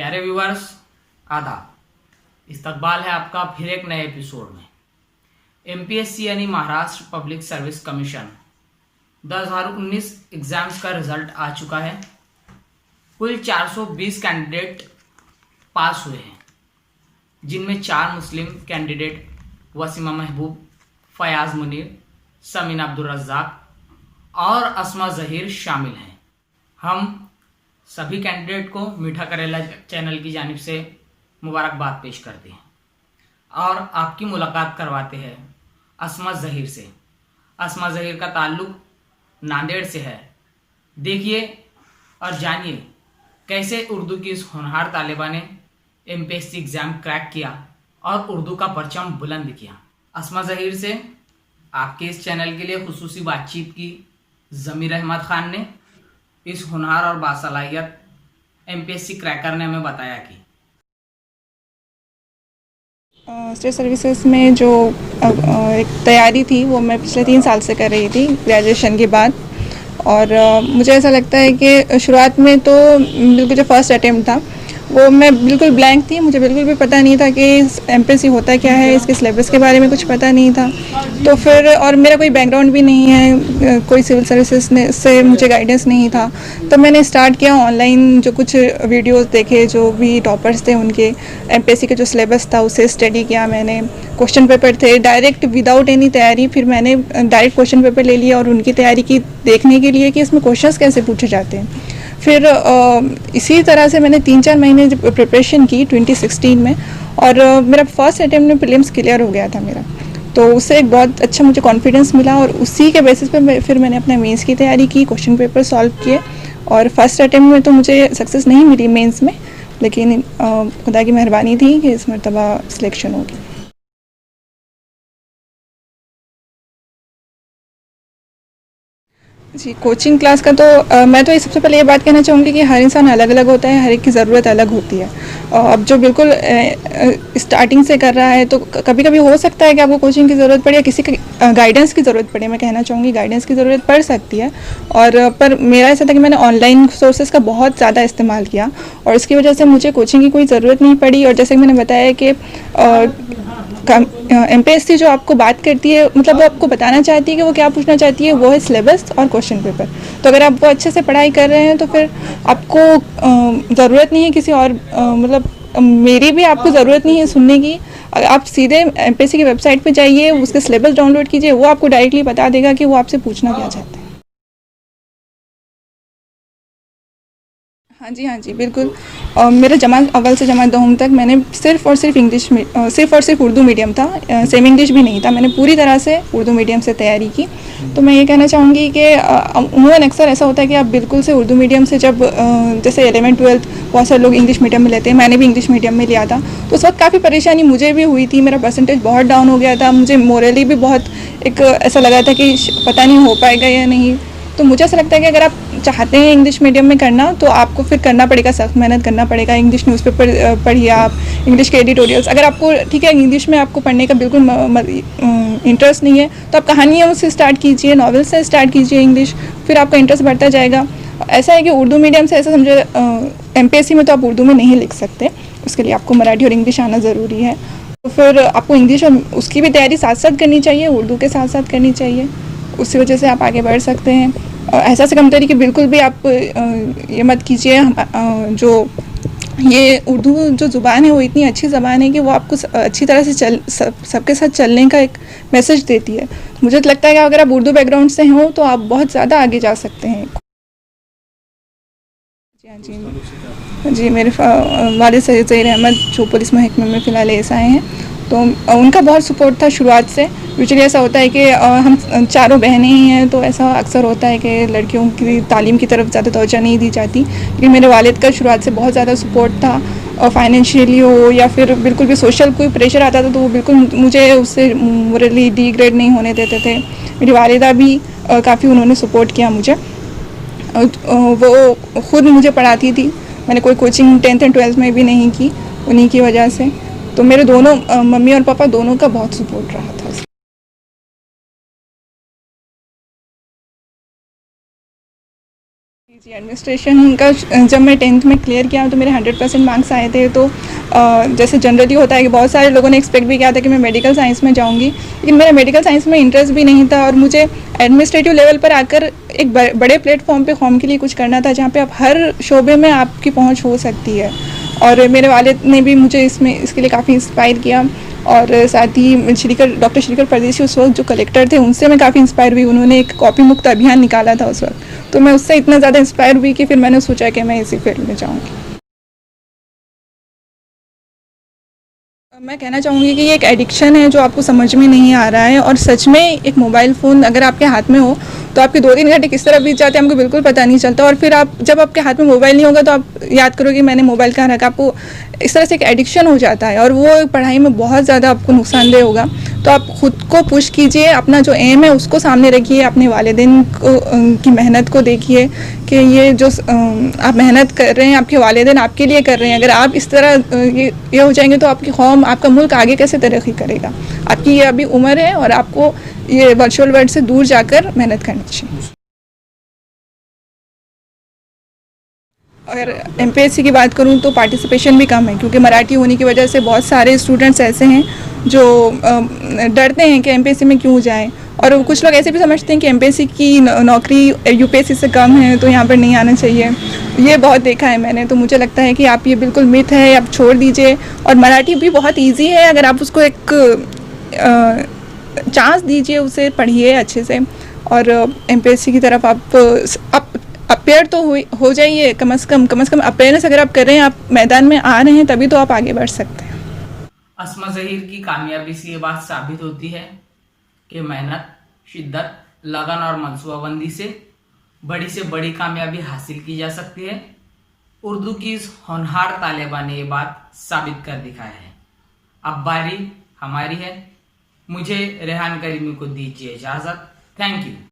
प्यारे व्यूअर्स, आदाब। इस्तकबाल है आपका फिर एक नए एपिसोड में। एमपीएससी यानी Maharashtra public service commission 2019 exams का रिज़ल्ट आ चुका है। कुल 420 कैंडिडेट पास हुए हैं, जिनमें 4 मुस्लिम कैंडिडेट वसीमा महबूब, फयाज मुनीर, समीन अब्दुल रज़्ज़ाक और अस्मा ज़हीर शामिल हैं। हम सभी कैंडिडेट को मीठा करेला चैनल की जानिब से मुबारकबाद पेश करते हैं और आपकी मुलाकात करवाते हैं अस्मा ज़हीर से। अस्मा ज़हीर का ताल्लुक़ नांदेड़ से है। देखिए और जानिए कैसे उर्दू की इस होनहार तालिबा ने एमपीएससी एग्ज़ाम क्रैक किया और उर्दू का परचम बुलंद किया। अस्मा ज़हीर से आपके इस चैनल के लिए खुसूसी बातचीत की ज़मीर अहमद ख़ान ने। इस होनहार और बासलाहियत एमपीएससी क्रैकर ने हमें बताया कि स्टेट सर्विसेज में जो एक तैयारी थी वो मैं पिछले 3 साल से कर रही थी ग्रेजुएशन के बाद। और मुझे ऐसा लगता है कि शुरुआत में तो बिल्कुल जो फर्स्ट अटेम्प्ट था वो मैं बिल्कुल ब्लैंक थी। मुझे बिल्कुल भी पता नहीं था कि एमपीएससी होता क्या है, इसके सिलेबस के बारे में कुछ पता नहीं था। तो फिर और मेरा कोई बैकग्राउंड भी नहीं है, कोई सिविल सर्विसेज से मुझे गाइडेंस नहीं था। तो मैंने स्टार्ट किया ऑनलाइन, जो कुछ वीडियोस देखे, जो भी टॉपर्स थे उनके एमपीएससी का जो सिलेबस था उसे स्टडी किया मैंने। क्वेश्चन पेपर थे डायरेक्ट विदाउट एनी तैयारी, फिर मैंने डायरेक्ट क्वेश्चन पेपर ले लिया और उनकी तैयारी की देखने के लिए कि इसमें क्वेश्चंस कैसे पूछे जाते हैं। फिर इसी तरह से मैंने 3-4 महीने प्रिपरेशन की 2016 में, और मेरा फर्स्ट अटेम्प्ट में प्रीलिम्स क्लियर हो गया था मेरा। तो उससे एक बहुत अच्छा मुझे कॉन्फिडेंस मिला और उसी के बेसिस पे फिर मैंने अपने मेंस की तैयारी की, क्वेश्चन पेपर सॉल्व किए। और फर्स्ट अटेम्प्ट में तो मुझे सक्सेस नहीं मिली मेंस में, लेकिन खुदा की मेहरबानी थी कि इस मरतबा सिलेक्शन हो गई। जी, कोचिंग क्लास का तो मैं तो ये सबसे पहले ये बात कहना चाहूँगी कि हर इंसान अलग अलग होता है, हर एक की ज़रूरत अलग होती है। अब जो बिल्कुल स्टार्टिंग से कर रहा है तो कभी कभी हो सकता है कि आपको कोचिंग की ज़रूरत पड़े या किसी की गाइडेंस की ज़रूरत पड़े। मैं कहना चाहूँगी गाइडेंस की ज़रूरत पड़ सकती है। और पर मेरा ऐसा था कि मैंने ऑनलाइन सोर्सेज का बहुत ज़्यादा इस्तेमाल किया और इसकी वजह से मुझे कोचिंग की कोई ज़रूरत नहीं पड़ी। और जैसे कि मैंने बताया कि एमपीएससी जो आपको बात करती है, मतलब वो आपको बताना चाहती है कि वो क्या पूछना चाहती है, वो है सिलेबस और क्वेश्चन पेपर। तो अगर आप वो अच्छे से पढ़ाई कर रहे हैं तो फिर आपको ज़रूरत नहीं है किसी और मतलब मेरी भी आपको ज़रूरत नहीं है सुनने की। आप सीधे एमपीएससी की वेबसाइट पे जाइए, उसके सिलेबस डाउनलोड कीजिए, वो आपको डायरेक्टली बता देगा कि वो आपसे पूछना क्या चाहते हैं। हाँ जी, बिल्कुल। मेरा जमात अव्वल से जमात दहम तक मैंने सिर्फ़ और सिर्फ उर्दू मीडियम था, सेम इंग्लिश भी नहीं था। मैंने पूरी तरह से उर्दू मीडियम से तैयारी की। तो मैं ये कहना चाहूँगी कि अमूमन अक्सर ऐसा होता है कि आप बिल्कुल से उर्दू मीडियम से जब जैसे 11th-12th बहुत सारे लोग इंग्लिश मीडियम में लेते हैं, मैंने भी इंग्लिश मीडियम में लिया था। तो उस वक्त काफ़ी परेशानी मुझे भी हुई थी, मेरा परसेंटेज बहुत डाउन हो गया था, मुझे मोरली भी बहुत एक ऐसा लगा था कि पता नहीं हो पाएगा या नहीं। तो मुझे ऐसा लगता है कि अगर आप चाहते हैं इंग्लिश मीडियम में करना तो आपको फिर करना पड़ेगा, सख्त मेहनत करना पड़ेगा। इंग्लिश न्यूज़पेपर पढ़िए आप, इंग्लिश के एडिटोरियल्स। अगर आपको ठीक है इंग्लिश में आपको पढ़ने का बिल्कुल इंटरेस्ट नहीं है तो आप कहानियों से स्टार्ट कीजिए, नॉवेल से स्टार्ट कीजिए इंग्लिश, फिर आपका इंटरेस्ट बढ़ता जाएगा। ऐसा है कि उर्दू मीडियम से ऐसा समझे एमपीएससी में तो आप उर्दू में नहीं लिख सकते, उसके लिए आपको मराठी और इंग्लिश आना ज़रूरी है। तो फिर आपको इंग्लिश और उसकी भी तैयारी साथ साथ करनी चाहिए, उर्दू के साथ साथ करनी चाहिए। उसी वजह से आप आगे बढ़ सकते हैं। ऐसा से कमतरी कि बिल्कुल भी आप ये मत कीजिए। जो ये उर्दू जो ज़ुबान है वो इतनी अच्छी ज़बान है कि वो आपको अच्छी तरह से सबके साथ चलने का एक मैसेज देती है। मुझे तो लगता है कि अगर आप उर्दू बैकग्राउंड से हों तो आप बहुत ज़्यादा आगे जा सकते हैं। जी, मेरे वालिद सैयद ज़हीर अहमद जो पुलिस महकमे में फ़िलहाल एएसआई हैं, तो उनका बहुत सपोर्ट था शुरुआत से। यूजुअली ऐसा होता है कि हम चारों बहनें ही हैं, तो ऐसा अक्सर होता है कि लड़कियों की तालीम की तरफ ज़्यादा तवज्जो नहीं दी जाती। लेकिन मेरे वालिद का शुरुआत से बहुत ज़्यादा सपोर्ट था, और फाइनेंशियली हो या फिर बिल्कुल भी सोशल कोई प्रेशर आता था तो वो बिल्कुल मुझे उससे मोरली डिग्रेड नहीं होने देते थे। मेरी वालिदा भी काफ़ी उन्होंने सपोर्ट किया मुझे। वो खुद मुझे पढ़ाती थी, मैंने कोई कोचिंग 10th और 12th में भी नहीं की उन्हीं की वजह से। तो मेरे दोनों मम्मी और पापा दोनों का बहुत सपोर्ट रहा था। जी एडमिनिस्ट्रेशन का जब मैं 10th में क्लियर किया तो मेरे 100% मार्क्स आए थे। तो जैसे जनरली होता है कि बहुत सारे लोगों ने एक्सपेक्ट भी किया था कि मैं मेडिकल साइंस में जाऊंगी, लेकिन मेरा मेडिकल साइंस में इंटरेस्ट भी नहीं था और मुझे एडमिनिस्ट्रेटिव लेवल पर आकर एक बड़े प्लेटफॉर्म पे कौम के लिए कुछ करना था, जहाँ पे आप हर शोबे में आपकी पहुँच हो सकती है। और मेरे वालिद ने भी मुझे इसके लिए काफ़ी इंस्पायर किया। और साथ ही डॉक्टर श्रीकर परदेशी उस वक्त जो कलेक्टर थे, उनसे मैं काफ़ी इंस्पायर हुई। उन्होंने एक कॉपी मुक्त अभियान निकाला था उस वक्त, तो मैं उससे इतना ज़्यादा इंस्पायर हुई कि फिर मैंने सोचा कि मैं इसी फील्ड में जाऊँगी। मैं कहना चाहूँगी कि ये एक एडिक्शन है जो आपको समझ में नहीं आ रहा है। और सच में एक मोबाइल फ़ोन अगर आपके हाथ में हो तो आपके 2-3 घंटे किस तरह बीत जाते हैं हमको बिल्कुल पता नहीं चलता। और फिर आप जब आपके हाथ में मोबाइल नहीं होगा तो आप याद करोगे मैंने मोबाइल कहाँ रखा। आपको इस तरह से एक एडिक्शन हो जाता है और वो पढ़ाई में बहुत ज़्यादा आपको नुकसानदेह होगा। तो आप खुद को पुश कीजिए, अपना जो एम है उसको सामने रखिए, अपने वालिदैन को की मेहनत को देखिए कि ये जो आप मेहनत कर रहे हैं आपके वालिदैन आपके लिए कर रहे हैं। अगर आप इस तरह ये हो जाएंगे तो आपकी कौम, आपका मुल्क आगे कैसे तरक्की करेगा। आपकी ये अभी उम्र है और आपको ये वर्चुअल वर्ल्ड से दूर जाकर मेहनत करनी चाहिए। अगर एमपीएससी की बात करूं तो पार्टिसिपेशन भी कम है, क्योंकि मराठी होने की वजह से बहुत सारे स्टूडेंट्स ऐसे हैं जो डरते हैं कि एमपीएससी में क्यों जाएं। और कुछ लोग ऐसे भी समझते हैं कि एमपीएससी की नौकरी यूपीएससी से कम है तो यहाँ पर नहीं आना चाहिए। ये बहुत देखा है मैंने, तो मुझे लगता है कि आप ये बिल्कुल मिथ है, आप छोड़ दीजिए। और मराठी भी बहुत ईजी है, अगर आप उसको एक चांस दीजिए, उसे पढ़िए अच्छे से और एमपीएससी की तरफ आप अपेयर तो हो जाइए। कम से कम अपेयरेंस अगर आप कर रहे हैं, आप मैदान में आ रहे हैं, तभी तो आप आगे बढ़ सकते हैं। अस्मा ज़हीर की कामयाबी से ये बात साबित होती है कि मेहनत, शिद्दत, लगन और मनसूबाबंदी से बड़ी कामयाबी हासिल की जा सकती है। उर्दू की इस होनहार तालिबा ने ये बात साबित कर दिखाया है। अब बारी हमारी है। मुझे रेहान करीमी को दीजिए इजाजत। Thank you.